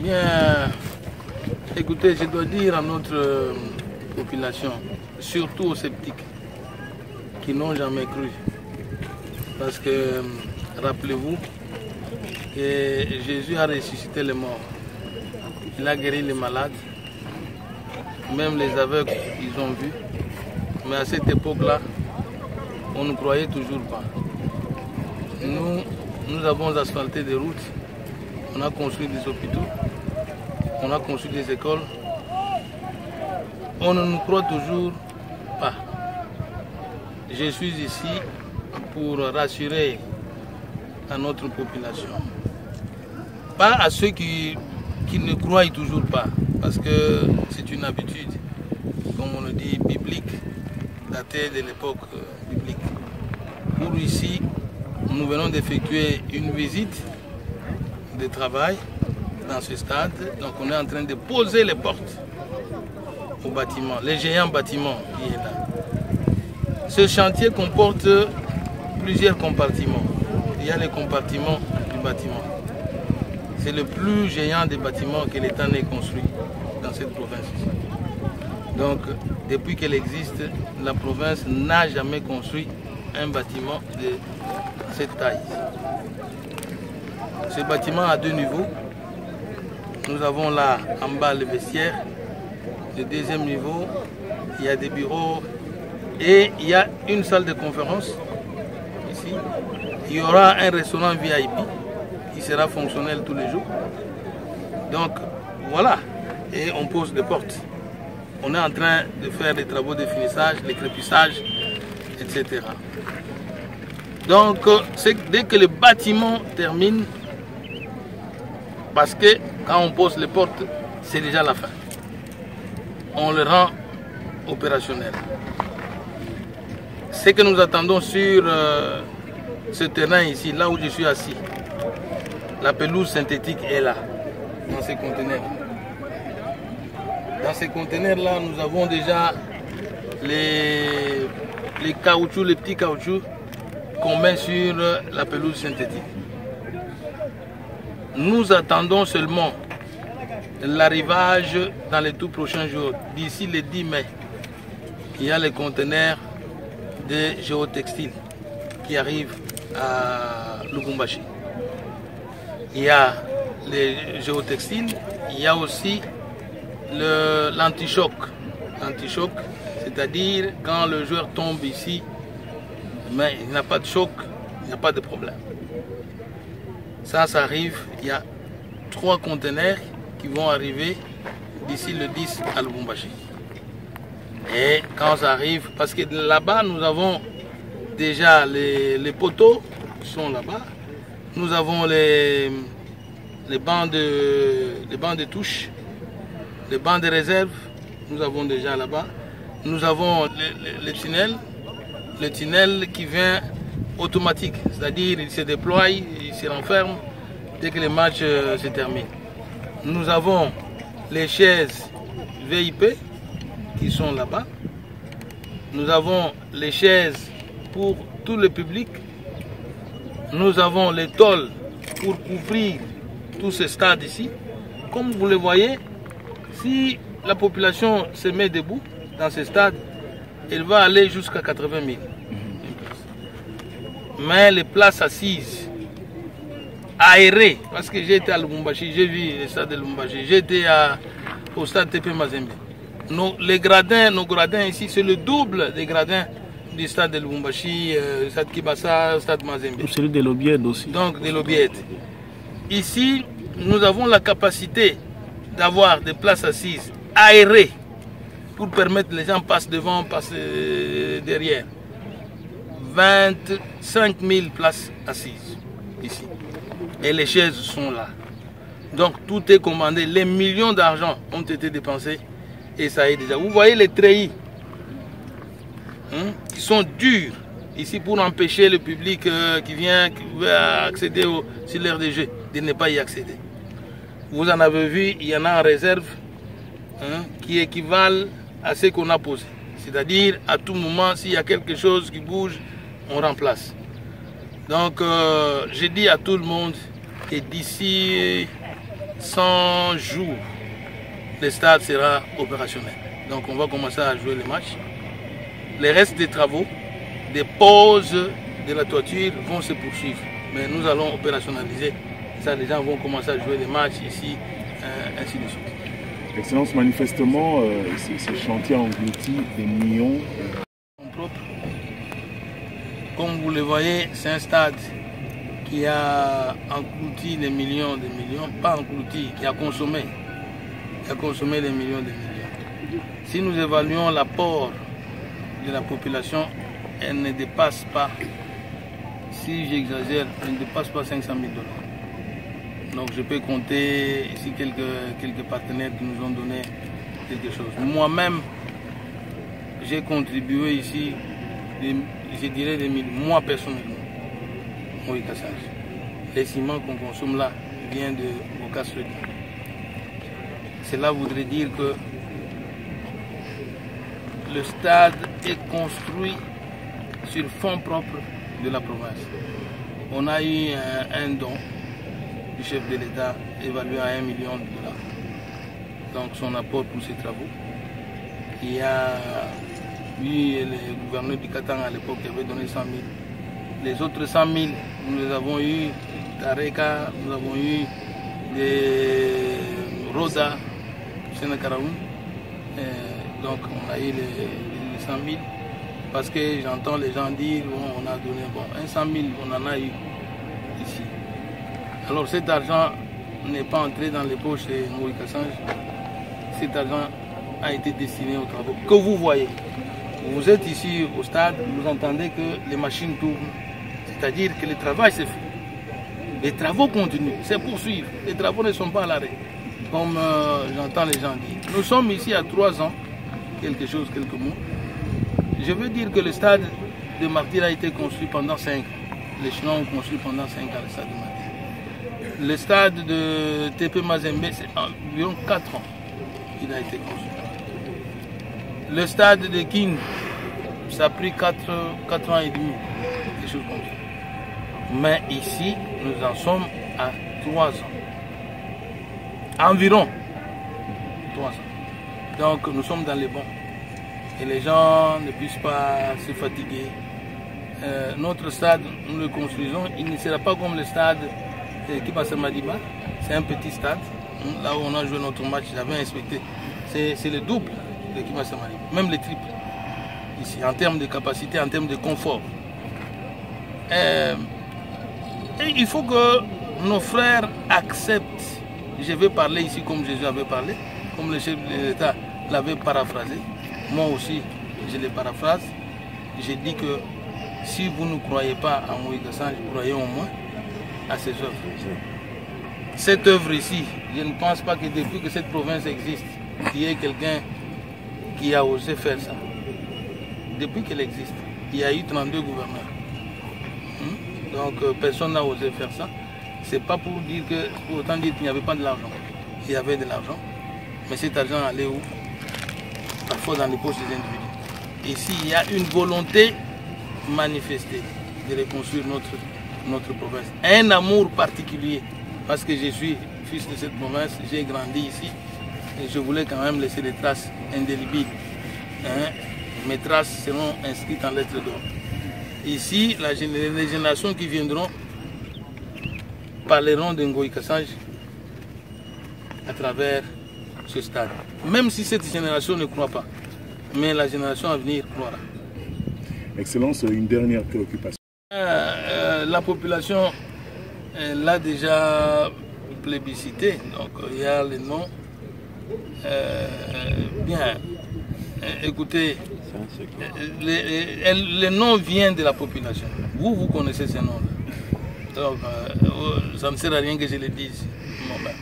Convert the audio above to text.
Bien, écoutez, je dois dire à notre population, surtout aux sceptiques, qui n'ont jamais cru. Parce que, rappelez-vous, que Jésus a ressuscité les morts. Il a guéri les malades. Même les aveugles, ils ont vu. Mais à cette époque-là, on ne croyait toujours pas. Nous avons asphalté des routes, on a construit des hôpitaux, on a construit des écoles. On ne nous croit toujours pas. Je suis ici pour rassurer à notre population. Pas à ceux qui ne croient toujours pas, parce que c'est une habitude, comme on le dit, biblique, datée de l'époque biblique. Pour ici, nous venons d'effectuer une visite de travail dans ce stade. Donc on est en train de poser les portes au bâtiment, les géants bâtiments qui est là. Ce chantier comporte plusieurs compartiments. Il y a les compartiments du bâtiment. C'est le plus géant des bâtiments que l'État n'ait construit dans cette province. Donc, depuis qu'elle existe, la province n'a jamais construit un bâtiment de cette taille. Ce bâtiment a 2 niveaux. Nous avons là en bas le vestiaire. Le deuxième niveau, il y a des bureaux et il y a une salle de conférence ici. Il y aura un restaurant VIP qui sera fonctionnel tous les jours. Donc voilà, et on pose des portes. On est en train de faire les travaux de finissage, les crépissages, etc. Donc dès que le bâtiment termine, parce que quand on pose les portes, c'est déjà la fin. On le rend opérationnel. Ce que nous attendons sur ce terrain ici, là où je suis assis, la pelouse synthétique est là, dans ces conteneurs. Dans ces conteneurs-là, nous avons déjà les caoutchoucs, les petits caoutchoucs qu'on met sur la pelouse synthétique. Nous attendons seulement l'arrivage dans les tout prochains jours. D'ici le 10 mai, il y a les conteneurs de géotextiles qui arrivent à Lubumbashi. Il y a les géotextiles, il y a aussi l'anti-choc. L'anti-choc, c'est-à-dire quand le joueur tombe ici, mais il n'y a pas de choc, il n'y a pas de problème. Ça arrive, il y a 3 conteneurs qui vont arriver d'ici le 10 à Lubumbashi. Et quand ça arrive, parce que là-bas nous avons déjà les poteaux qui sont là-bas, nous avons les bancs de touche, les bancs de réserve, nous avons déjà là-bas. Nous avons le tunnel qui vient automatique, c'est-à-dire il se déploie, il se renferme dès que le match se termine. Nous avons les chaises VIP qui sont là-bas. Nous avons les chaises pour tout le public. Nous avons les tôles pour couvrir tout ce stade ici. Comme vous le voyez, si la population se met debout dans ce stade, elle va aller jusqu'à 80 000. Mais les places assises, aérées, parce que j'ai été à Lubumbashi, j'ai vu le stade de Lubumbashi, j'ai été au stade TP Mazembe. Nos gradins ici, c'est le double des gradins du stade de Lubumbashi, stade Kibasa, stade Mazembe. Celui de l'Obied aussi. Donc de l'Obied. Ici, nous avons la capacité d'avoir des places assises aérées pour permettre que les gens passent devant, passent derrière. 25 000 places assises ici. Et les chaises sont là. Donc tout est commandé. Les millions d'argent ont été dépensés. Et ça est déjà. Vous voyez les treillis qui sont durs ici pour empêcher le public qui veut accéder sur l'aire de jeu de ne pas y accéder. Vous en avez vu, il y en a en réserve qui équivalent à ce qu'on a posé. C'est-à-dire à tout moment, s'il y a quelque chose qui bouge, on remplace. Donc je dis à tout le monde que d'ici 100 jours, le stade sera opérationnel. Donc on va commencer à jouer les matchs. Les restes des travaux, des pauses de la toiture vont se poursuivre. Mais nous allons opérationnaliser. Ça, les gens vont commencer à jouer les matchs ici, ainsi de suite. Excellence, manifestement, ce chantier engloutit des millions. Comme vous le voyez, c'est un stade qui a englouti des millions, pas englouti, qui a consommé des millions. Si nous évaluons l'apport de la population, elle ne dépasse pas, si j'exagère, elle ne dépasse pas 500 000 $. Donc je peux compter ici quelques partenaires qui nous ont donné quelque chose. Moi-même, j'ai contribué ici, je dirais des milliers, moi personnellement, au cassage. Les ciments qu'on consomme là viennent de Bocas-le-Dien. Cela voudrait dire que le stade est construit sur fonds propres de la province. On a eu un don du chef de l'État évalué à $1 million. Donc son apport pour ces travaux. Il y a eu le gouverneur du Katanga à l'époque qui avait donné 100 000. Les autres 100 000, nous avons eu Tareka, nous avons eu des Rosa, Sénakaraoun. Donc on a eu les 100 000. Parce que j'entends les gens dire bon, on a donné un 100 000, on en a eu ici. Alors cet argent n'est pas entré dans les poches de Ngoï Kassange. Cet argent a été destiné aux travaux que vous voyez. Vous êtes ici au stade, vous entendez que les machines tournent. C'est-à-dire que le travail s'est fait. Les travaux continuent, c'est poursuivre. Les travaux ne sont pas à l'arrêt, comme j'entends les gens dire. Nous sommes ici à 3 ans, quelques mois. Je veux dire que le stade de Martyr a été construit pendant 5 ans. Les Chinois ont construit pendant 5 ans le stade de Martyr. Le stade de TP Mazembe, c'est environ 4 ans qu'il a été construit. Le stade de King, ça a pris 4 ans et demi, quelque chose comme ça. Mais ici, nous en sommes à 3 ans. Environ 3 ans. Donc nous sommes dans les bons. Et les gens ne puissent pas se fatiguer. Notre stade, nous le construisons, il ne sera pas comme le stade qui passe à Madiba. C'est un petit stade. Là où on a joué notre match, j'avais inspecté. C'est le double de Kimasa Madiba, même le triple. Ici, en termes de capacité, en termes de confort. Et il faut que nos frères acceptent. Je vais parler ici comme Jésus avait parlé, comme le chef de l'État l'avait paraphrasé. Moi aussi, je les paraphrase. J'ai dit que si vous ne croyez pas à Ngoï Kassange, croyez au moins à ses œuvres. Cette œuvre ici, je ne pense pas que depuis que cette province existe, il y ait quelqu'un qui a osé faire ça. Depuis qu'elle existe, il y a eu 32 gouverneurs. Donc personne n'a osé faire ça. C'est pas pour dire que, pour autant dire qu'il n'y avait pas de l'argent. Il y avait de l'argent, mais cet argent allait où? Parfois dans les poches des individus. Ici, il y a une volonté manifestée de reconstruire notre province. Un amour particulier, parce que je suis fils de cette province, j'ai grandi ici, et je voulais quand même laisser des traces indélébiles. Mes traces seront inscrites en lettres d'or. Ici, les générations qui viendront parleront de Ngoï Kassange à travers ce stade. Même si cette génération ne croit pas, mais la génération à venir croira. Excellence, une dernière préoccupation. La population l'a déjà plébiscité, donc il y a les noms. Bien, écoutez, les noms viennent de la population. Vous connaissez ces noms-là. Donc, ça ne sert à rien que je les dise moi-même.